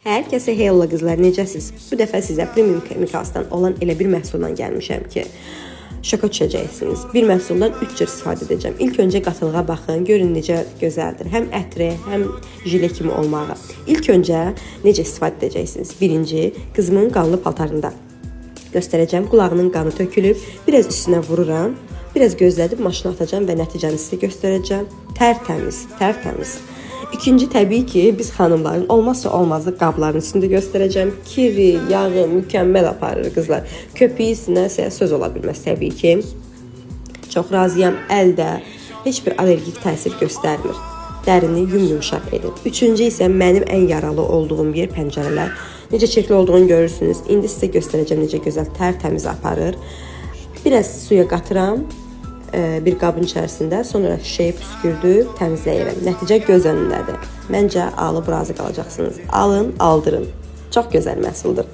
Hər kəsə hello qızlar, necəsiz? Bu dəfə sizə Premium Chemicals'dan olan elə bir məhsuldan gəlmişəm ki, şoka düşəcəksiniz. Bir məhsuldan 3 cür istifadə edəcəm. İlk öncə qatılığa baxın, görün necə gözəldir. Həm ətri, həm jile kimi olmağı. İlk öncə necə istifadə edəcəksiniz? Birinci, qızımın qanlı paltarında göstərəcəm. Qulağının qanı tökülüb, biraz üstünə vururam. Biraz gözlədib maşına atacağım və nəticəni sizə göstərəcəm. Tərtəmiz, tərtəmiz. İkinci, təbii ki, biz xanımların olmazsa olmazı qabların üstündə göstərəcəm. Kiri, yağı mükəmməl aparır qızlar. Köpüyü sinəsə söz ola bilməz təbii ki. Çox razıyam, əldə heç bir allergik təsir göstərmir. Dərini yumuşaq edir. Üçüncü isə mənim ən yaralı olduğum yer pəncərələr. Necə çirkli olduğunu görürsünüz. İndi sizə göstərəcəm necə gözəl tərtəmiz aparır. Biraz suya qatıram. Bir qabın içərisində, sonra şişəyə püskürdüb təmizləyirəm. Nəticə göz önündədir. Məncə alıb razı qalacaqsınız. Alın, aldırın. Çox gözəl məhsuldur.